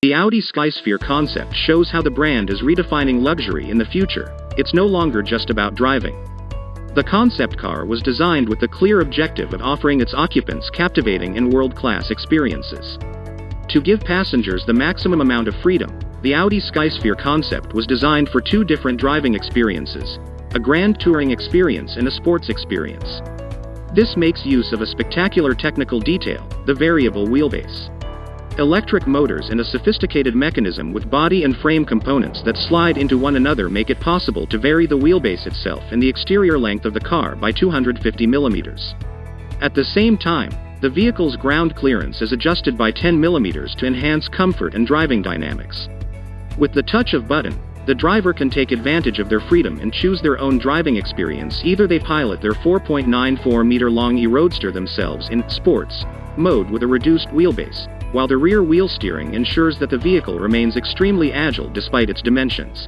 The Audi Skysphere concept shows how the brand is redefining luxury in the future. It's no longer just about driving. The concept car was designed with the clear objective of offering its occupants captivating and world-class experiences. To give passengers the maximum amount of freedom, the Audi Skysphere concept was designed for two different driving experiences: a grand touring experience and a sports experience. This makes use of a spectacular technical detail, the variable wheelbase. Electric motors and a sophisticated mechanism with body and frame components that slide into one another make it possible to vary the wheelbase itself and the exterior length of the car by 250 millimeters. At the same time, the vehicle's ground clearance is adjusted by 10 millimeters to enhance comfort and driving dynamics. With the touch of button, the driver can take advantage of their freedom and choose their own driving experience. Either they pilot their 4.94-meter long e-roadster themselves in sports mode with a reduced wheelbase, while the rear wheel steering ensures that the vehicle remains extremely agile despite its dimensions.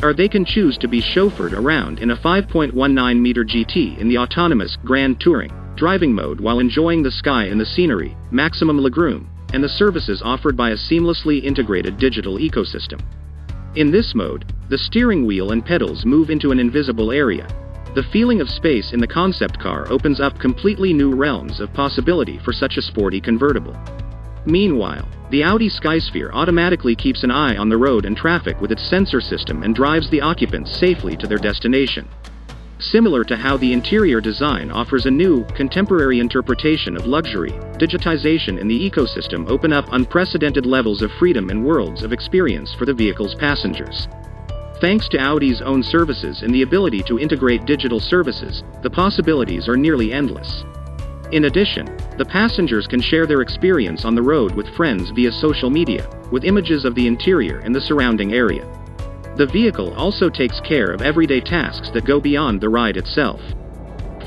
Or they can choose to be chauffeured around in a 5.19-meter GT in the autonomous Grand Touring driving mode while enjoying the sky and the scenery, maximum legroom, and the services offered by a seamlessly integrated digital ecosystem. In this mode, the steering wheel and pedals move into an invisible area. The feeling of space in the concept car opens up completely new realms of possibility for such a sporty convertible. Meanwhile, the Audi Skysphere automatically keeps an eye on the road and traffic with its sensor system and drives the occupants safely to their destination. Similar to how the interior design offers a new, contemporary interpretation of luxury, digitization and the ecosystem open up unprecedented levels of freedom and worlds of experience for the vehicle's passengers. Thanks to Audi's own services and the ability to integrate digital services, the possibilities are nearly endless. In addition, the passengers can share their experience on the road with friends via social media, with images of the interior and the surrounding area. The vehicle also takes care of everyday tasks that go beyond the ride itself.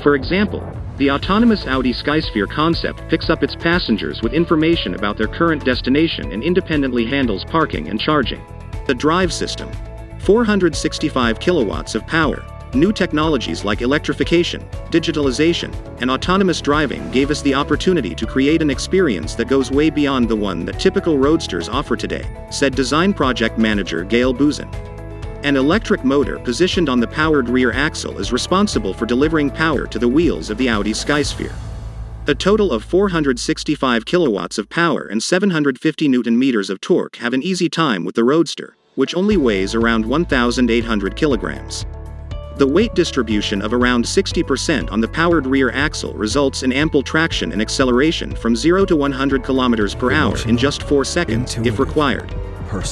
For example, the autonomous Audi Skysphere concept picks up its passengers with information about their current destination and independently handles parking and charging. The drive system. 465 kilowatts of power. New technologies like electrification, digitalization, and autonomous driving gave us the opportunity to create an experience that goes way beyond the one that typical roadsters offer today, said design project manager Gail Bouzin. An electric motor positioned on the powered rear axle is responsible for delivering power to the wheels of the Audi Skysphere. A total of 465 kilowatts of power and 750 Newton-meters of torque have an easy time with the roadster, which only weighs around 1,800 kilograms. The weight distribution of around 60% on the powered rear axle results in ample traction and acceleration from 0 to 100 km per hour in just 4 seconds, if required.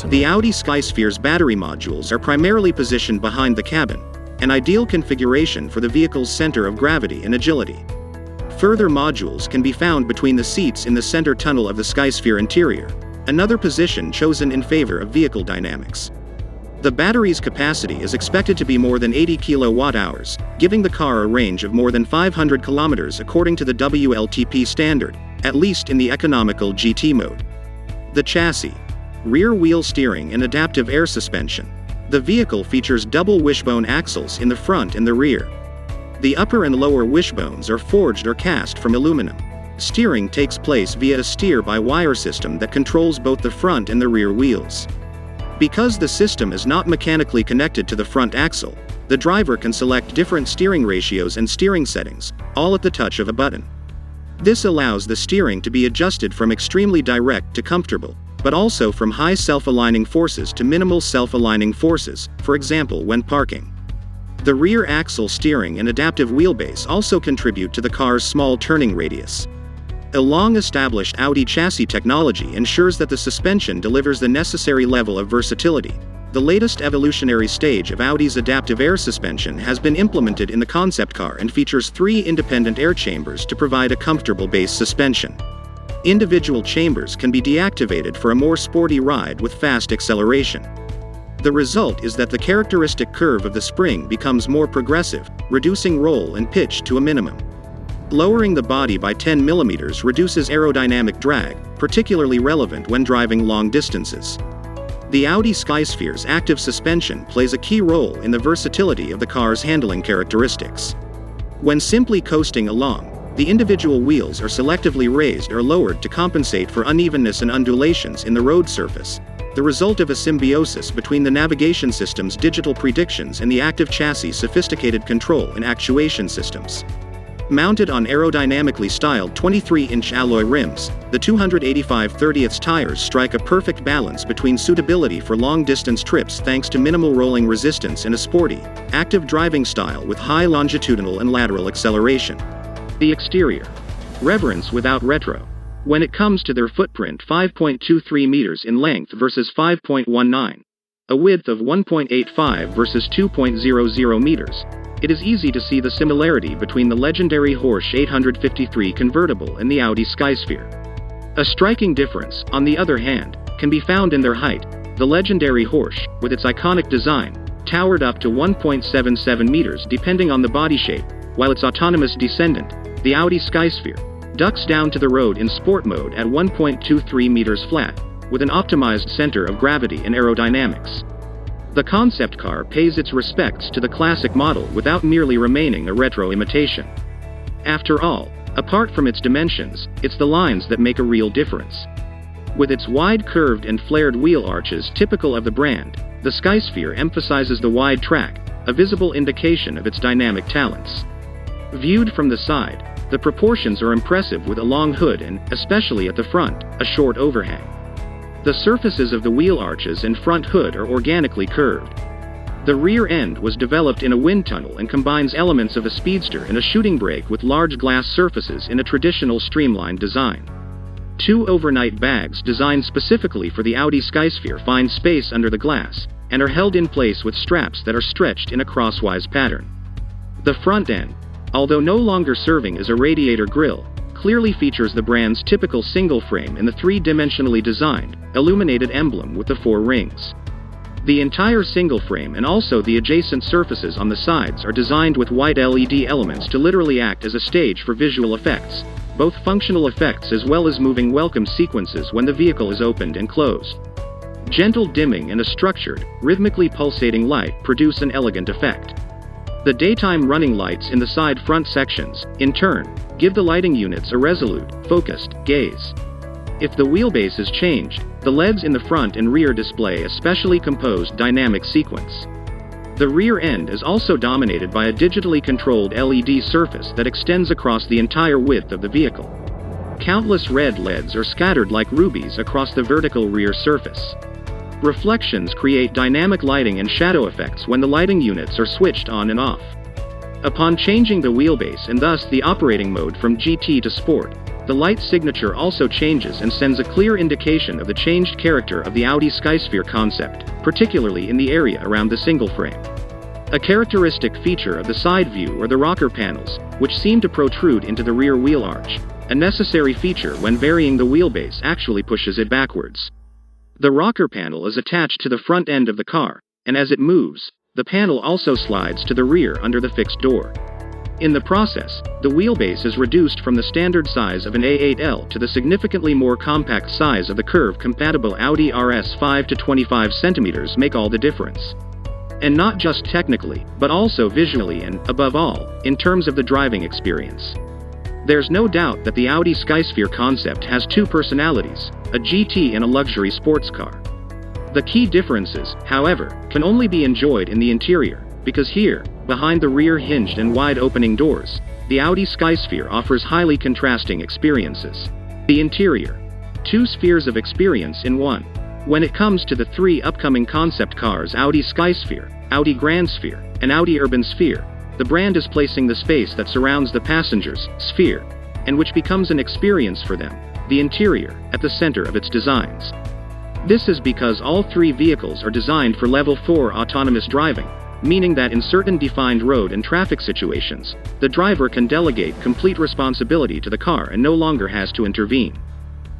The Audi Skysphere's battery modules are primarily positioned behind the cabin, an ideal configuration for the vehicle's center of gravity and agility. Further modules can be found between the seats in the center tunnel of the Skysphere interior, another position chosen in favor of vehicle dynamics. The battery's capacity is expected to be more than 80 kilowatt-hours, giving the car a range of more than 500 kilometers according to the WLTP standard, at least in the economical GT mode. The chassis. Rear wheel steering and adaptive air suspension. The vehicle features double wishbone axles in the front and the rear. The upper and lower wishbones are forged or cast from aluminum. Steering takes place via a steer-by-wire system that controls both the front and the rear wheels. Because the system is not mechanically connected to the front axle, the driver can select different steering ratios and steering settings, all at the touch of a button. This allows the steering to be adjusted from extremely direct to comfortable, but also from high self-aligning forces to minimal self-aligning forces, for example when parking. The rear axle steering and adaptive wheelbase also contribute to the car's small turning radius. A long-established Audi chassis technology ensures that the suspension delivers the necessary level of versatility. The latest evolutionary stage of Audi's adaptive air suspension has been implemented in the concept car and features 3 independent air chambers to provide a comfortable base suspension. Individual chambers can be deactivated for a more sporty ride with fast acceleration. The result is that the characteristic curve of the spring becomes more progressive, reducing roll and pitch to a minimum. Lowering the body by 10 mm reduces aerodynamic drag, particularly relevant when driving long distances. The Audi Skysphere's active suspension plays a key role in the versatility of the car's handling characteristics. When simply coasting along, The individual wheels are selectively raised or lowered to compensate for unevenness and undulations in the road surface, the result of a symbiosis between the navigation system's digital predictions and the active chassis' sophisticated control and actuation systems. Mounted on aerodynamically styled 23-inch alloy rims, the 285/30 tires strike a perfect balance between suitability for long-distance trips thanks to minimal rolling resistance and a sporty, active driving style with high longitudinal and lateral acceleration. The exterior. Reverence without retro. When it comes to their footprint, 5.23 meters in length versus 5.19, a width of 1.85 versus 2.00 meters, it is easy to see the similarity between the legendary Porsche 853 convertible and the Audi Skysphere. A striking difference, on the other hand, can be found in their height. The legendary Porsche, with its iconic design, towered up to 1.77 meters depending on the body shape, while its autonomous descendant, the Audi Skysphere, ducks down to the road in sport mode at 1.23 meters flat, with an optimized center of gravity and aerodynamics. The concept car pays its respects to the classic model without merely remaining a retro imitation. After all, apart from its dimensions, it's the lines that make a real difference. With its wide curved and flared wheel arches typical of the brand, the Skysphere emphasizes the wide track, a visible indication of its dynamic talents. Viewed from the side, the proportions are impressive with a long hood and, especially at the front, a short overhang. The surfaces of the wheel arches and front hood are organically curved. The rear end was developed in a wind tunnel and combines elements of a speedster and a shooting brake with large glass surfaces in a traditional streamlined design. Two overnight bags designed specifically for the Audi Skysphere find space under the glass, and are held in place with straps that are stretched in a crosswise pattern. The front end, although no longer serving as a radiator grille, clearly features the brand's typical single frame in the three-dimensionally designed, illuminated emblem with the four rings. The entire single frame and also the adjacent surfaces on the sides are designed with white LED elements to literally act as a stage for visual effects, both functional effects as well as moving welcome sequences when the vehicle is opened and closed. Gentle dimming and a structured, rhythmically pulsating light produce an elegant effect. The daytime running lights in the side front sections, in turn, give the lighting units a resolute, focused gaze. If the wheelbase is changed, the LEDs in the front and rear display a specially composed dynamic sequence. The rear end is also dominated by a digitally controlled LED surface that extends across the entire width of the vehicle. Countless red LEDs are scattered like rubies across the vertical rear surface. Reflections create dynamic lighting and shadow effects when the lighting units are switched on and off. Upon changing the wheelbase and thus the operating mode from GT to Sport, the light signature also changes and sends a clear indication of the changed character of the Audi Skysphere concept, particularly in the area around the single frame. A characteristic feature of the side view are the rocker panels, which seem to protrude into the rear wheel arch. A necessary feature when varying the wheelbase actually pushes it backwards. The rocker panel is attached to the front end of the car, and as it moves, the panel also slides to the rear under the fixed door. In the process, the wheelbase is reduced from the standard size of an A8L to the significantly more compact size of the curve-compatible Audi RS. 5 to 25 cm make all the difference. And not just technically, but also visually and, above all, in terms of the driving experience. There's no doubt that the Audi Skysphere concept has two personalities, a GT and a luxury sports car. The key differences, however, can only be enjoyed in the interior, because here, behind the rear hinged and wide opening doors, the Audi Skysphere offers highly contrasting experiences. The interior. Two spheres of experience in one. When it comes to the three upcoming concept cars Audi Skysphere, Audi Grand Sphere, and Audi Urban Sphere, the brand is placing the space that surrounds the passenger's sphere, and which becomes an experience for them, the interior, at the center of its designs. This is because all three vehicles are designed for Level 4 autonomous driving, meaning that in certain defined road and traffic situations, the driver can delegate complete responsibility to the car and no longer has to intervene.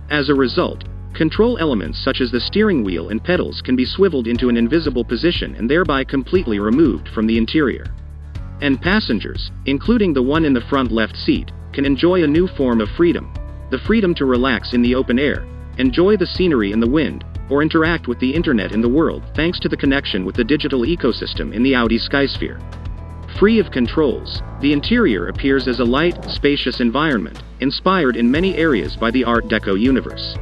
As a result, control elements such as the steering wheel and pedals can be swiveled into an invisible position and thereby completely removed from the interior. And passengers, including the one in the front left seat, can enjoy a new form of freedom. The freedom to relax in the open air, enjoy the scenery and the wind, or interact with the internet in the world thanks to the connection with the digital ecosystem in the Audi Skysphere. Free of controls, the interior appears as a light, spacious environment, inspired in many areas by the Art Deco universe.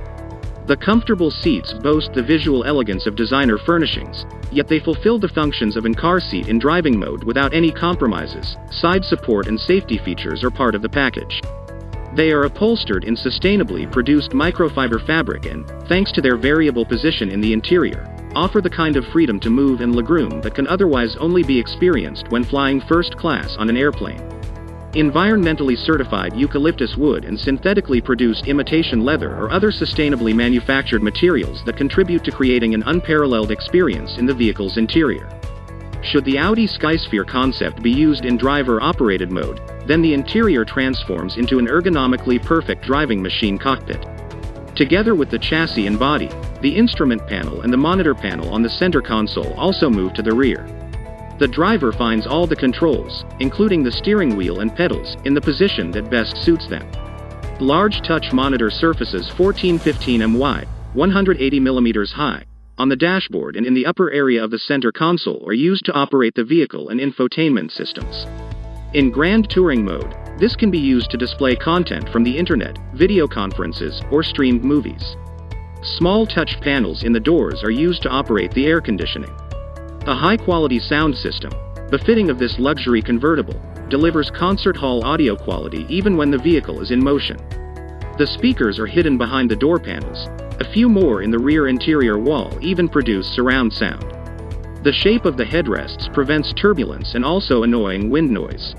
The comfortable seats boast the visual elegance of designer furnishings, yet they fulfill the functions of an car seat in driving mode without any compromises. Side support and safety features are part of the package. They are upholstered in sustainably produced microfiber fabric and, thanks to their variable position in the interior, offer the kind of freedom to move and legroom that can otherwise only be experienced when flying first class on an airplane. Environmentally certified eucalyptus wood and synthetically produced imitation leather are other sustainably manufactured materials that contribute to creating an unparalleled experience in the vehicle's interior. Should the Audi Skysphere concept be used in driver-operated mode, then the interior transforms into an ergonomically perfect driving machine cockpit. Together with the chassis and body, the instrument panel and the monitor panel on the center console also move to the rear. The driver finds all the controls, including the steering wheel and pedals, in the position that best suits them. Large touch monitor surfaces 14-15 m wide, 180 mm high, on the dashboard and in the upper area of the center console are used to operate the vehicle and infotainment systems. In Grand Touring mode, this can be used to display content from the internet, video conferences, or streamed movies. Small touch panels in the doors are used to operate the air conditioning. A high-quality sound system, befitting of this luxury convertible, delivers concert hall audio quality even when the vehicle is in motion. The speakers are hidden behind the door panels. A few more in the rear interior wall even produce surround sound. The shape of the headrests prevents turbulence and also annoying wind noise.